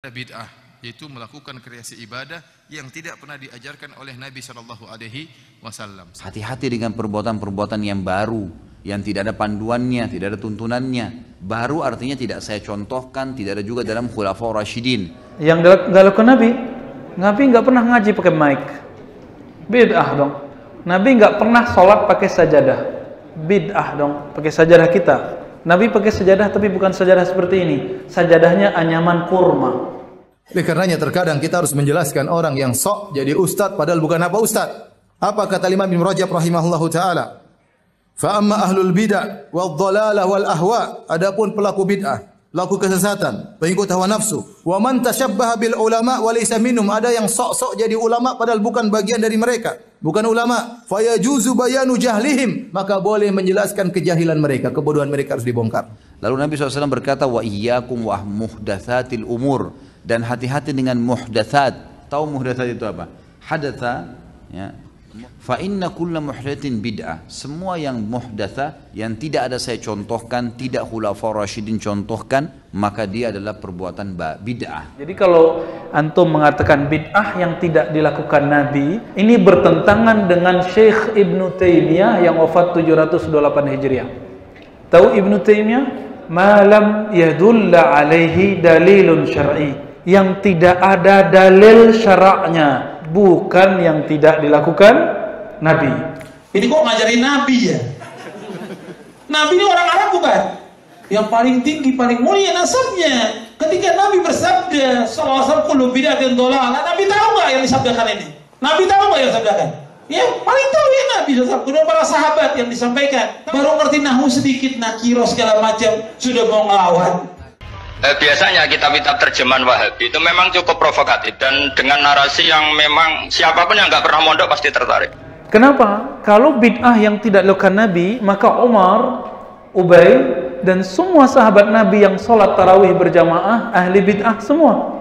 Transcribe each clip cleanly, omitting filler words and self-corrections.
Bid'ah, yaitu melakukan kreasi ibadah yang tidak pernah diajarkan oleh Nabi Shallallahu Alaihi Wasallam. Hati-hati dengan perbuatan-perbuatan yang baru, yang tidak ada panduannya, tidak ada tuntunannya. Baru artinya tidak saya contohkan, tidak ada juga dalam Khulafaur Rasyidin. Yang nggak lakukan Nabi nggak pernah ngaji pakai mic, bid'ah dong. Nabi nggak pernah sholat pakai sajadah, bid'ah dong. Pakai sajadah kita. Nabi pakai sajadah tapi bukan sajadah seperti ini. Sajadahnya anyaman kurma. Oleh karenanya terkadang kita harus menjelaskan orang yang sok jadi ustaz padahal bukan apa ustaz. Apa kata Imam Ibnu Rajab rahimahullahu taala? Fa amma ahlul bid'ah wal dhalalah wal ahwa, adapun pelaku bid'ah, pelaku kesesatan, pengikut hawa nafsu, wa man tashabbaha bil ulama wa laysa minhum, ada yang sok-sok jadi ulama padahal bukan bagian dari mereka, bukan ulama, fa yajuzu bayanu jahlihim, maka boleh menjelaskan kejahilan mereka, kebodohan mereka harus dibongkar. Lalu Nabi SAW berkata, wa iyyakum wa muhdatsatil umur, dan hati-hati dengan muhdatsat. Tahu muhdatsat itu apa? Hadatsa, ya. Fa inna kulla muhdatsin bid'ah. Semua yang muhdatsa, yang tidak ada saya contohkan, tidak Khulafaur Rasyidin contohkan, maka dia adalah perbuatan bid'ah. Jadi kalau antum mengatakan bid'ah yang tidak dilakukan Nabi, ini bertentangan dengan Syekh Ibnu Taimiyah yang wafat 728 Hijriah. Tahu Ibnu Taimiyah? Ma lam yadulla alaihi dalilun syar'i, yang tidak ada dalil syara'nya, bukan yang tidak dilakukan Nabi. Ini kok ngajarin Nabi ya? Nabi ini orang Arab bukan? Yang paling tinggi, paling mulia nasabnya. Ketika Nabi bersabda, sallallahu kullu bid'atin dhalalah, Nabi tahu nggak yang disabdakan ini? Nabi tahu nggak yang disabdakan? Ya paling tahu ya Nabi sallallahu, para sahabat yang disampaikan. Baru ngerti nahu sedikit, nakiro segala macam, sudah mau ngelawan. Biasanya kitab-kitab terjemahan Wahabi itu memang cukup provokatif dan dengan narasi yang memang siapapun yang nggak pernah mondok pasti tertarik. Kenapa? Kalau bid'ah yang tidak dilakukan Nabi, maka Umar, Ubay, dan semua sahabat Nabi yang sholat tarawih berjamaah ahli bid'ah semua.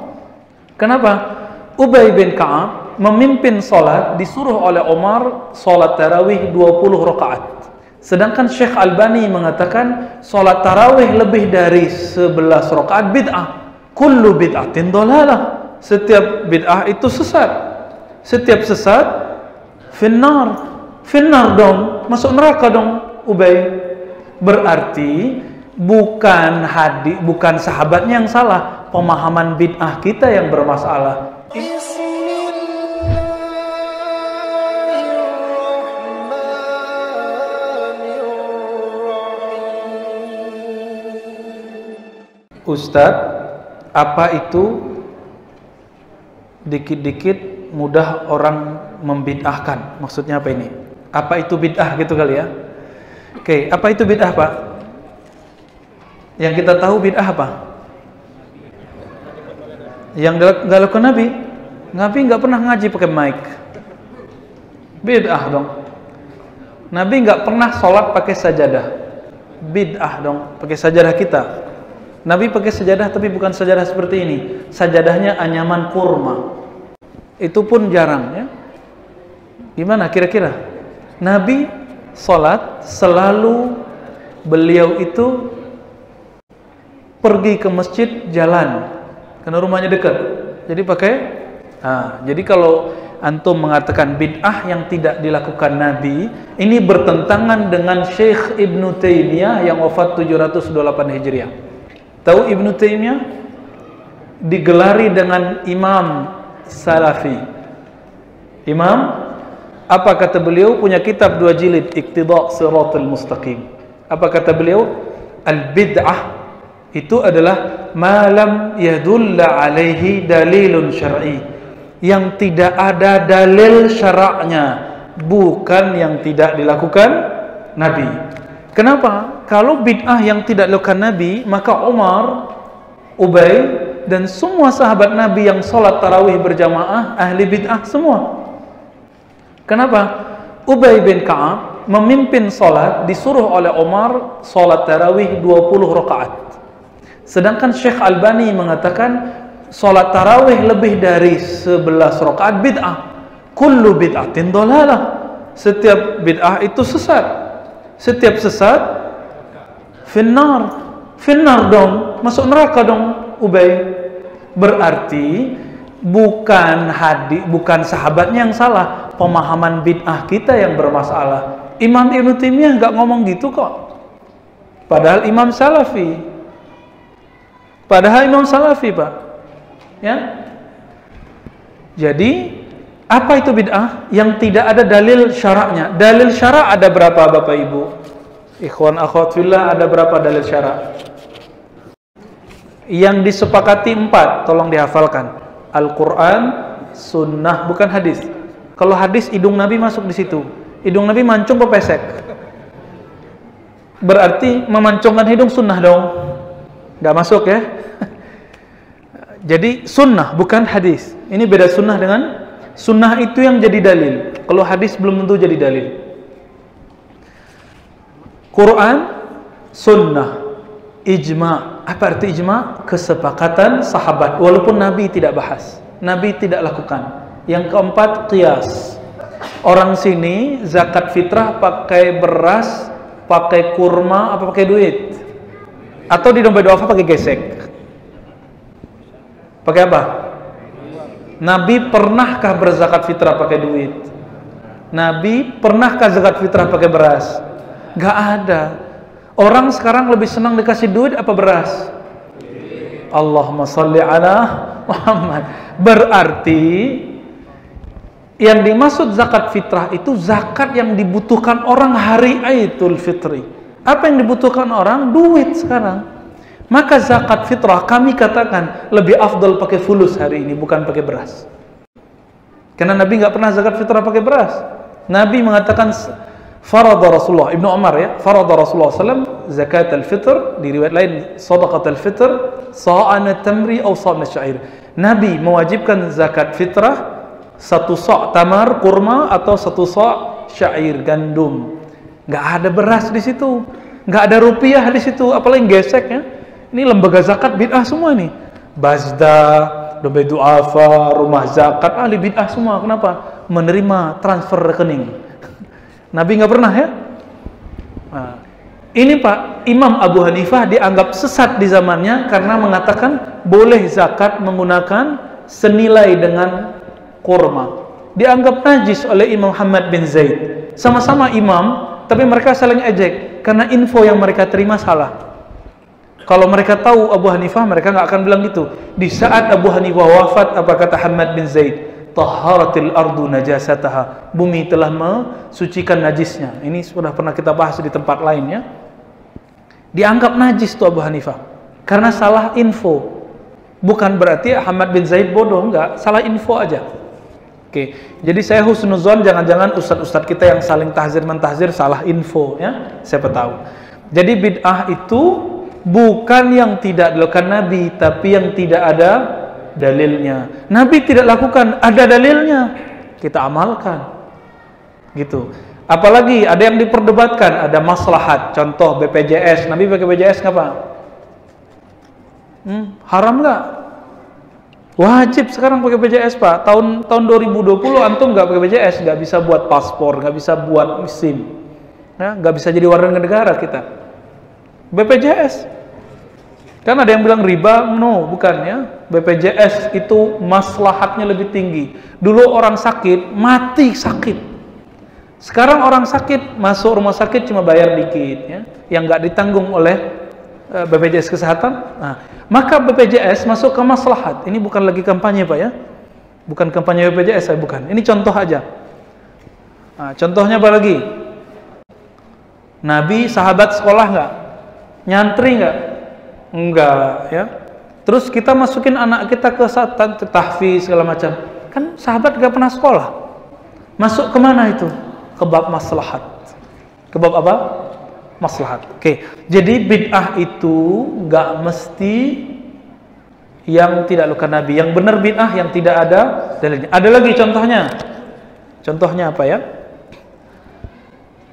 Kenapa? Ubay bin Ka'ab memimpin sholat, disuruh oleh Umar sholat tarawih 20 rakaat. Sedangkan Syekh Albani mengatakan sholat tarawih lebih dari 11 rakaat bid'ah. Kullu bid'atin dhalalah. Setiap bid'ah itu sesat. Setiap sesat finnar dong, masuk neraka dong Ubay. Berarti bukan sahabatnya yang salah, pemahaman bid'ah kita yang bermasalah. Ustadz, apa itu dikit-dikit mudah orang membid'ahkan? Maksudnya apa ini? Apa itu bid'ah gitu kali ya? Oke, apa itu bid'ah Pak? Yang kita tahu bid'ah apa? Yang nggak lakukan Nabi? Nabi nggak pernah ngaji pakai mic, bid'ah dong. Nabi nggak pernah sholat pakai sajadah, bid'ah dong. Pakai sajadah kita. Nabi pakai sajadah tapi bukan sajadah seperti ini. Sajadahnya anyaman kurma. Itu pun jarang ya. Gimana kira-kira? Nabi sholat selalu, beliau itu pergi ke masjid jalan, karena rumahnya dekat. Jadi pakai. Jadi kalau antum mengatakan bid'ah yang tidak dilakukan Nabi, ini bertentangan dengan Syekh Ibnu Taimiyah yang wafat 728 Hijriah. Tahu Ibnu Taimiyah digelari dengan Imam Salafi. Imam, apa kata beliau? Punya kitab 2 jilid, Iqtida' Shiratal Mustaqim. Apa kata beliau? Al-bid'ah itu adalah ma lam yadulla alaihi dalilun syar'i, yang tidak ada dalil syara'nya, bukan yang tidak dilakukan Nabi. Kenapa? Kalau bid'ah yang tidak dilakukan Nabi, maka Umar, Ubay, dan semua sahabat Nabi yang sholat tarawih berjamaah ahli bid'ah semua. Kenapa? Ubay bin Ka'ab memimpin sholat, disuruh oleh Umar sholat tarawih 20 rakaat. Sedangkan Syekh Albani mengatakan sholat tarawih lebih dari 11 rakaat bid'ah. Kullu bid'atin dhalalah. Setiap bid'ah itu sesat. Setiap sesat finnar dong, masuk neraka dong Ubay. Berarti bukan sahabatnya yang salah, pemahaman bid'ah kita yang bermasalah. Imam Ibnu Taimiyah nggak ngomong gitu kok. Padahal Imam Salafi. Pak. Ya. Jadi apa itu bid'ah? Yang tidak ada dalil syaraknya. Dalil syarak ada berapa Bapak Ibu? Ikhwan akhwat fillah, ada berapa dalil syarak? Yang disepakati 4, tolong dihafalkan. Al-Quran, sunnah, bukan hadis. Kalau hadis, hidung Nabi masuk di situ. Hidung Nabi mancung ke pesek. Berarti memancungkan hidung sunnah dong. Nggak masuk ya. Jadi sunnah, bukan hadis. Ini beda sunnah dengan sunnah itu yang jadi dalil. Kalau hadis belum tentu jadi dalil. Quran, sunnah, ijma'. Apa arti ijma'? Kesepakatan sahabat. Walaupun Nabi tidak bahas, Nabi tidak lakukan. Yang keempat, qiyas. Orang sini zakat fitrah pakai beras, pakai kurma, apa pakai duit? Atau di dompet duafa pakai gesek? Pakai apa? Nabi pernahkah berzakat fitrah pakai duit? Nabi pernahkah zakat fitrah pakai beras? Gak ada. Orang sekarang lebih senang dikasih duit apa beras? Allahumma sholli ala Muhammad. Berarti yang dimaksud zakat fitrah itu zakat yang dibutuhkan orang hari Idul Fitri. Apa yang dibutuhkan orang? Duit sekarang. Maka zakat fitrah kami katakan lebih afdal pakai fulus hari ini, bukan pakai beras. Karena Nabi nggak pernah zakat fitrah pakai beras. Nabi mengatakan farada Rasulullah, Ibnu Umar ya, farada Rasulullah SAW zakat al-fitr, di riwayat lain sadaqat al-fitr sa'an tamri atau sa'an syair. Nabi mewajibkan zakat fitrah 1 sa' tamar kurma atau 1 sa' syair gandum. Nggak ada beras di situ, nggak ada rupiah di situ, apalagi gesek ya. Ini lembaga zakat bid'ah semua nih. Bazda, dompet duafa, rumah zakat, ahli bid'ah semua. Kenapa? Menerima transfer rekening. Nabi nggak pernah ya. Nah, ini Pak, Imam Abu Hanifah dianggap sesat di zamannya karena mengatakan boleh zakat menggunakan senilai dengan kurma. Dianggap najis oleh Imam Muhammad bin Zaid. Sama-sama imam, tapi mereka saling ejek karena info yang mereka terima salah. Kalau mereka tahu Abu Hanifah, mereka nggak akan bilang gitu. Di saat Abu Hanifah wafat, apa kata Muhammad bin Zaid? Taharatil ardu najasataha. Bumi telah mensucikan najisnya. Ini sudah pernah kita bahas di tempat lain ya. Dianggap najis tuh Abu Hanifah karena salah info. Bukan berarti Muhammad bin Zaid bodoh, enggak, salah info aja. Oke, jadi saya husnuzon, jangan-jangan ustadz-ustadz kita yang saling tahzir mentahzir salah info ya. Siapa tahu. Jadi bid'ah itu bukan yang tidak dilakukan Nabi, tapi yang tidak ada dalilnya. Nabi tidak lakukan, ada dalilnya, kita amalkan gitu. Apalagi ada yang diperdebatkan, ada maslahat. Contoh BPJS, Nabi pakai BPJS ngapa? Haram nggak? Wajib sekarang pakai BPJS Pak. Tahun 2020 antum nggak pakai BPJS, nggak bisa buat paspor, nggak bisa buat SIM, ya, nggak bisa jadi warga negara kita. BPJS. Kan ada yang bilang riba, no, bukan ya. BPJS itu maslahatnya lebih tinggi. Dulu orang sakit, mati sakit. Sekarang orang sakit, masuk rumah sakit cuma bayar dikit ya, yang nggak ditanggung oleh BPJS Kesehatan. Nah, maka BPJS masuk ke maslahat. Ini bukan lagi kampanye Pak ya. Bukan kampanye BPJS, saya bukan. Ini contoh aja. Nah, contohnya apa lagi? Nabi sahabat sekolah nggak? Nyantri nggak? Enggak ya. Terus kita masukin anak kita ke tahfiz segala macam. Kan sahabat gak pernah sekolah. Masuk kemana itu? Ke bab maslahat. Ke bab apa? Maslahat. Oke. Jadi bid'ah itu gak mesti yang tidak lakukan Nabi. Yang benar bid'ah yang tidak ada dalilnya. Ada lagi contohnya. Contohnya apa ya?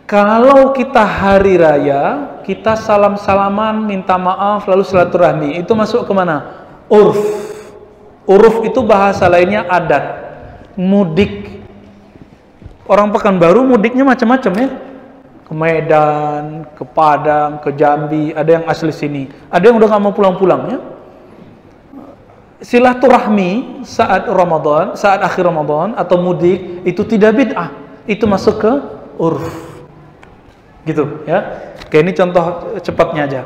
Kalau kita hari raya, kita salam-salaman, minta maaf, lalu silaturahmi, itu masuk ke mana? Urf. Uruf itu bahasa lainnya adat. Mudik. Orang Pekanbaru mudiknya macam-macam ya. Ke Medan, ke Padang, ke Jambi, ada yang asli sini. Ada yang udah gak mau pulang-pulang ya. silaturahmi saat Ramadan, saat akhir Ramadan atau mudik itu tidak bid'ah, itu masuk ke urf. Gitu ya. Kayak ini contoh cepatnya aja.